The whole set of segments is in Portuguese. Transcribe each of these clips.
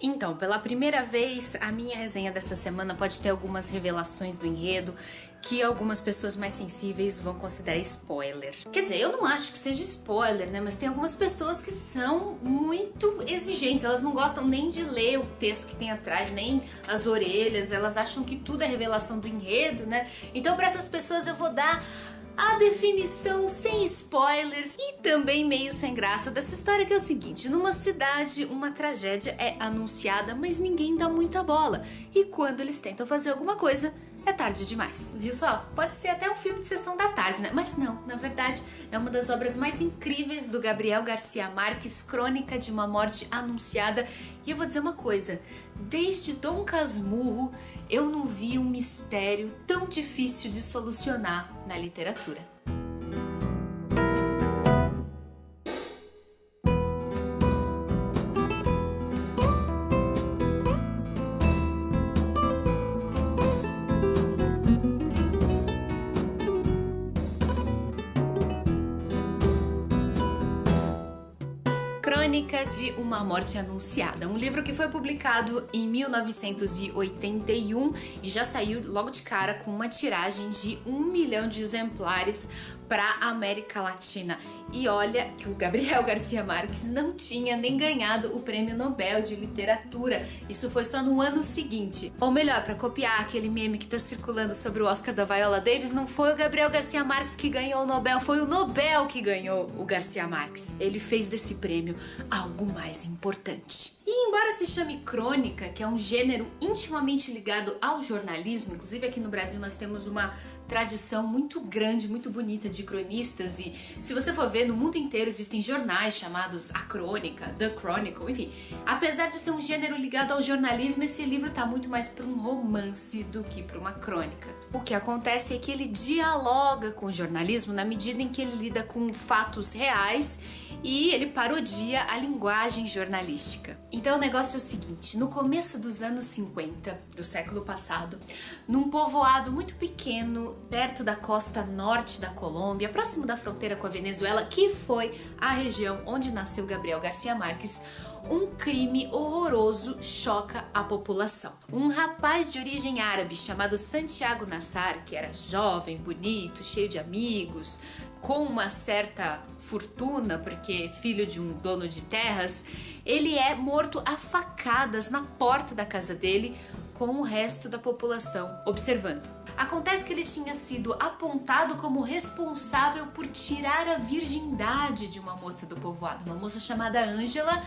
Então, pela primeira vez, a minha resenha dessa semana pode ter algumas revelações do enredo que algumas pessoas mais sensíveis vão considerar spoiler. Quer dizer, eu não acho que seja spoiler, né? Mas tem algumas pessoas que são muito exigentes, elas não gostam nem de ler o texto que tem atrás, nem as orelhas, elas acham que tudo é revelação do enredo, né? Então, para essas pessoas eu vou dar a definição sem spoilers e também meio sem graça dessa história, que é o seguinte: numa cidade uma tragédia é anunciada, mas ninguém dá muita bola, e quando eles tentam fazer alguma coisa, é tarde demais. Viu só? Pode ser até um filme de sessão da tarde, né? Mas não, na verdade é uma das obras mais incríveis do Gabriel Garcia Marques, Crônica de uma Morte Anunciada. E eu vou dizer uma coisa, desde Dom Casmurro eu não vi um mistério tão difícil de solucionar na literatura. Crônica de uma Morte Anunciada, um livro que foi publicado em 1981 e já saiu logo de cara com uma tiragem de 1 milhão de exemplares para a América Latina. E olha que o Gabriel Garcia Marques não tinha nem ganhado o Prêmio Nobel de Literatura. Isso foi só no ano seguinte. Ou melhor, para copiar aquele meme que tá circulando sobre o Oscar da Viola Davis, não foi o Gabriel Garcia Marques que ganhou o Nobel, foi o Nobel que ganhou o Garcia Marques. Ele fez desse prêmio algo mais importante. E embora se chame crônica, que é um gênero intimamente ligado ao jornalismo, inclusive aqui no Brasil nós temos uma tradição muito grande, muito bonita de cronistas, e se você for ver, no mundo inteiro existem jornais chamados A Crônica, The Chronicle, enfim. Apesar de ser um gênero ligado ao jornalismo, esse livro tá muito mais para um romance do que para uma crônica. O que acontece é que ele dialoga com o jornalismo na medida em que ele lida com fatos reais e ele parodia a linguagem jornalística. Então o negócio é o seguinte: no começo dos anos 50 do século passado, num povoado muito pequeno, perto da costa norte da Colômbia, próximo da fronteira com a Venezuela, que foi a região onde nasceu Gabriel Garcia Marques, um crime horroroso choca a população. Um rapaz de origem árabe chamado Santiago Nassar, que era jovem, bonito, cheio de amigos, com uma certa fortuna, porque filho de um dono de terras, ele é morto a facadas na porta da casa dele, com o resto da população observando. Acontece que ele tinha sido apontado como responsável por tirar a virgindade de uma moça do povoado, uma moça chamada Ângela,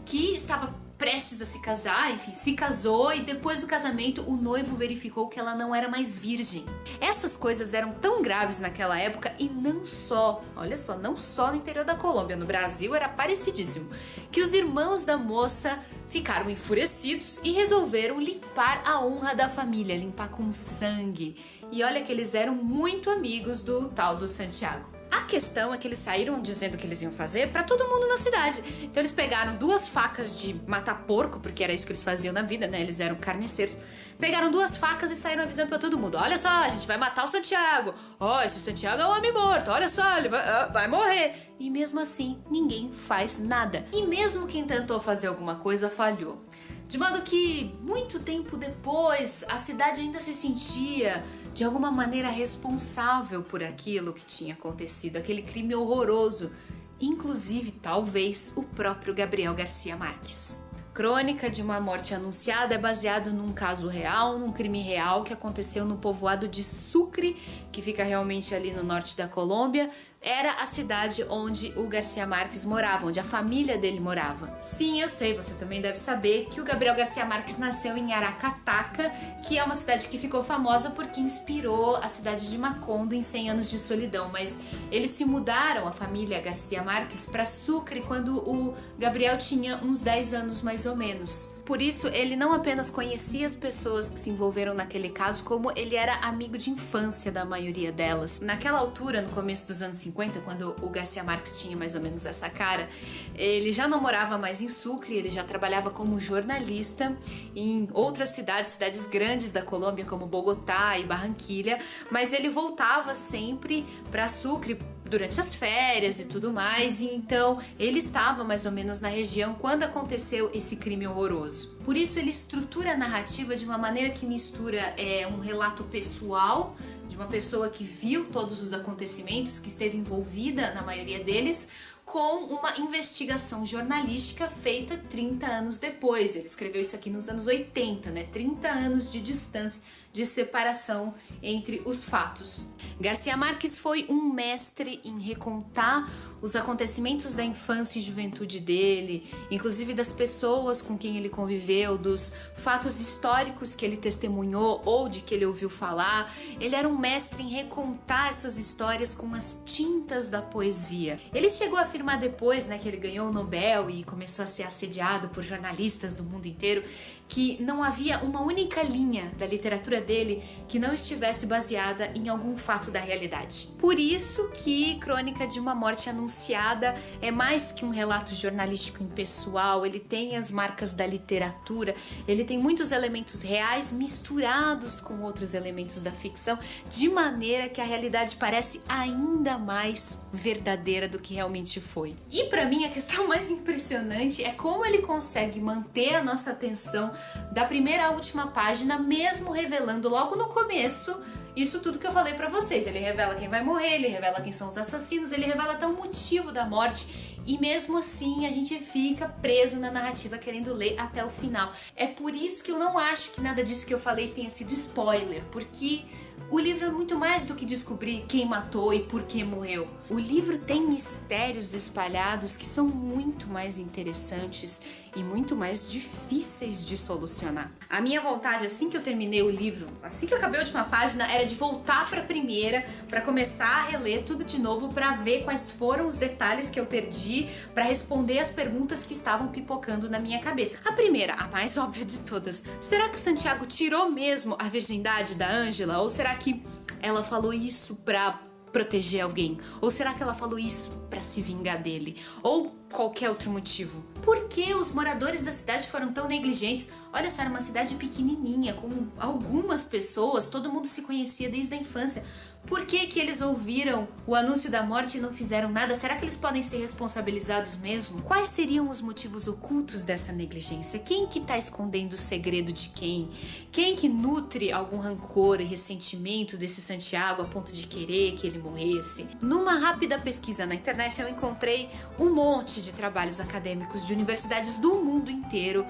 que estava prestes a se casar, enfim, se casou, e depois do casamento o noivo verificou que ela não era mais virgem. Essas coisas eram tão graves naquela época, e não só, olha só, não só no interior da Colômbia, no Brasil era parecidíssimo, que os irmãos da moça ficaram enfurecidos e resolveram limpar a honra da família, limpar com sangue. E olha que eles eram muito amigos do tal do Santiago. A questão é que eles saíram dizendo o que eles iam fazer pra todo mundo na cidade. Então eles pegaram 2 facas de matar porco, porque era isso que eles faziam na vida, né? Eles eram carniceiros. Pegaram 2 facas e saíram avisando pra todo mundo: olha só, a gente vai matar o Santiago. Ó, esse Santiago é um homem morto. Olha só, ele vai morrer. E mesmo assim, ninguém faz nada. E mesmo quem tentou fazer alguma coisa falhou. De modo que, muito tempo depois, a cidade ainda se sentia de alguma maneira responsável por aquilo que tinha acontecido, aquele crime horroroso, inclusive talvez o próprio Gabriel Garcia Marques. Crônica de uma Morte Anunciada é baseado num caso real, num crime real que aconteceu no povoado de Sucre, que fica realmente ali no norte da Colômbia. Era a cidade onde o Garcia Marques morava, onde a família dele morava. Sim, eu sei, você também deve saber que o Gabriel Garcia Marques nasceu em Aracataca, que é uma cidade que ficou famosa porque inspirou a cidade de Macondo em 100 Anos de Solidão. Mas eles se mudaram, a família Garcia Marques, para Sucre quando o Gabriel tinha uns 10 anos mais ou menos. Por isso, ele não apenas conhecia as pessoas que se envolveram naquele caso, como ele era amigo de infância da maioria delas. Naquela altura, no começo dos anos 50, quando o Garcia Marques tinha mais ou menos essa cara, ele já não morava mais em Sucre, ele já trabalhava como jornalista em outras cidades grandes da Colômbia, como Bogotá e Barranquilha, mas ele voltava sempre para Sucre durante as férias e tudo mais, e então ele estava mais ou menos na região quando aconteceu esse crime horroroso. Por isso ele estrutura a narrativa de uma maneira que mistura um relato pessoal de uma pessoa que viu todos os acontecimentos, que esteve envolvida na maioria deles, com uma investigação jornalística feita 30 anos depois. Ele escreveu isso aqui nos anos 80, né? 30 anos de distância, de separação entre os fatos. Garcia Marques foi um mestre em recontar os acontecimentos da infância e juventude dele, inclusive das pessoas com quem ele conviveu, dos fatos históricos que ele testemunhou ou de que ele ouviu falar. Ele era um mestre em recontar essas histórias com as tintas da poesia. Ele chegou a afirmar depois, né, que ele ganhou o Nobel e começou a ser assediado por jornalistas do mundo inteiro, que não havia uma única linha da literatura dele que não estivesse baseada em algum fato da realidade. Por isso que Crônica de uma Morte Anunciada é mais que um relato jornalístico impessoal. Ele tem as marcas da literatura, ele tem muitos elementos reais misturados com outros elementos da ficção, de maneira que a realidade parece ainda mais verdadeira do que realmente foi. E para mim a questão mais impressionante é como ele consegue manter a nossa atenção da primeira à última página, mesmo revelando logo no começo isso tudo que eu falei pra vocês. Ele revela quem vai morrer, ele revela quem são os assassinos, ele revela até o motivo da morte, e mesmo assim a gente fica preso na narrativa querendo ler até o final. É por isso que eu não acho que nada disso que eu falei tenha sido spoiler, porque o livro é muito mais do que descobrir quem matou e por que morreu. O livro tem mistérios espalhados que são muito mais interessantes e muito mais difíceis de solucionar. A minha vontade, assim que eu terminei o livro, assim que eu acabei a última página, era de voltar para a primeira, para começar a reler tudo de novo, para ver quais foram os detalhes que eu perdi, para responder as perguntas que estavam pipocando na minha cabeça. A primeira, a mais óbvia de todas: será que o Santiago tirou mesmo a virgindade da Ângela? Ou será que ela falou isso pra proteger alguém? Ou será que ela falou isso pra se vingar dele? Ou qualquer outro motivo? Por que os moradores da cidade foram tão negligentes? Olha só, era uma cidade pequenininha, com algumas pessoas, todo mundo se conhecia desde a infância. Por que que eles ouviram o anúncio da morte e não fizeram nada? Será que eles podem ser responsabilizados mesmo? Quais seriam os motivos ocultos dessa negligência? Quem que tá escondendo o segredo de quem? Quem que nutre algum rancor e ressentimento desse Santiago a ponto de querer que ele morresse? Numa rápida pesquisa na internet eu encontrei um monte de trabalhos acadêmicos de universidades do mundo inteiro,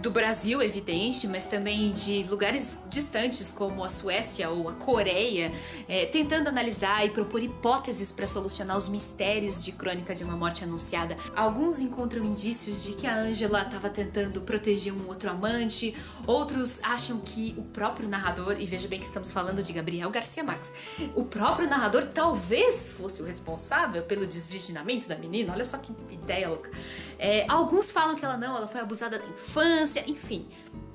do Brasil, evidente, mas também de lugares distantes como a Suécia ou a Coreia, tentando analisar e propor hipóteses para solucionar os mistérios de Crônica de uma Morte Anunciada. Alguns encontram indícios de que a Ângela estava tentando proteger um outro amante, outros acham que o próprio narrador, e veja bem que estamos falando de Gabriel Garcia Marques, o próprio narrador talvez fosse o responsável pelo desvirginamento da menina. Olha só que ideia louca. Alguns falam que ela foi abusada da infância, enfim.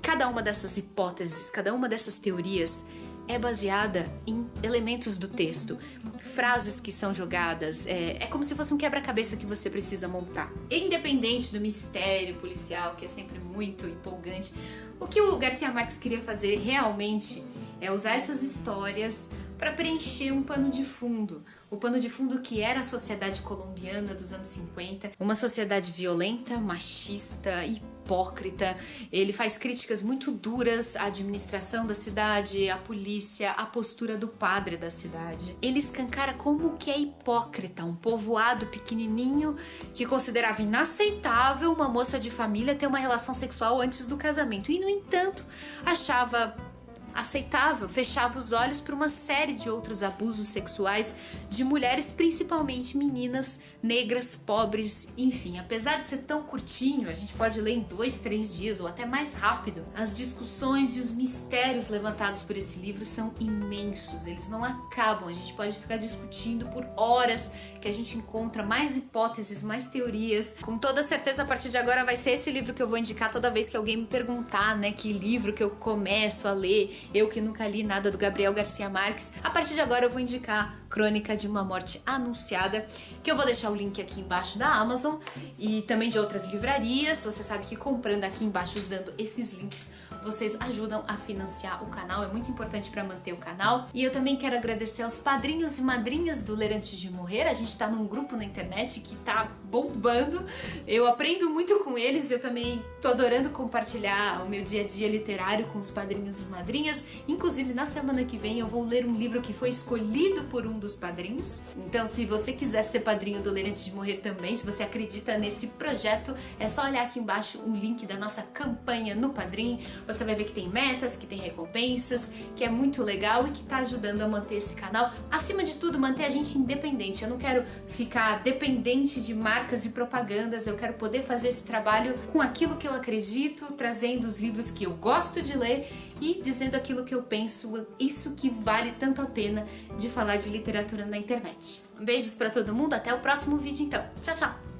Cada uma dessas hipóteses, cada uma dessas teorias é baseada em elementos do texto, frases que são jogadas, é como se fosse um quebra-cabeça que você precisa montar. Independente do mistério policial, que é sempre muito empolgante, o que o Garcia Marques queria fazer realmente é usar essas histórias para preencher um pano de fundo. O pano de fundo que era a sociedade colombiana dos anos 50, uma sociedade violenta, machista, hipócrita. Ele faz críticas muito duras à administração da cidade, à polícia, à postura do padre da cidade. Ele escancara como que é hipócrita um povoado pequenininho que considerava inaceitável uma moça de família ter uma relação sexual antes do casamento e, no entanto, achava aceitável, fechava os olhos para uma série de outros abusos sexuais de mulheres, principalmente meninas negras, pobres, enfim. Apesar de ser tão curtinho, a gente pode ler em 2, 3 dias ou até mais rápido, as discussões e os mistérios levantados por esse livro são imensos, eles não acabam, a gente pode ficar discutindo por horas, que a gente encontra mais hipóteses, mais teorias. Com toda certeza, a partir de agora vai ser esse livro que eu vou indicar toda vez que alguém me perguntar, né, que livro que eu começo a ler. Eu que nunca li nada do Gabriel Garcia Marques, a partir de agora eu vou indicar Crônica de uma Morte Anunciada, que eu vou deixar o link aqui embaixo da Amazon e também de outras livrarias. Você sabe que comprando aqui embaixo usando esses links, vocês ajudam a financiar o canal, é muito importante para manter o canal. E eu também quero agradecer aos padrinhos e madrinhas do Ler Antes de Morrer. A gente tá num grupo na internet que tá bombando, eu aprendo muito com eles, eu também tô adorando compartilhar o meu dia a dia literário com os padrinhos e madrinhas. Inclusive, na semana que vem eu vou ler um livro que foi escolhido por um dos padrinhos. Então, se você quiser ser padrinho do Ler Antes de Morrer também, se você acredita nesse projeto, é só olhar aqui embaixo o link da nossa campanha no Padrim. Você vai ver que tem metas, que tem recompensas, que é muito legal e que tá ajudando a manter esse canal. Acima de tudo, manter a gente independente. Eu não quero ficar dependente de marcas e propagandas, eu quero poder fazer esse trabalho com aquilo que eu acredito, trazendo os livros que eu gosto de ler e dizendo aquilo que eu penso, isso que vale tanto a pena de falar de literatura na internet. Beijos pra todo mundo, até o próximo vídeo então. Tchau, tchau!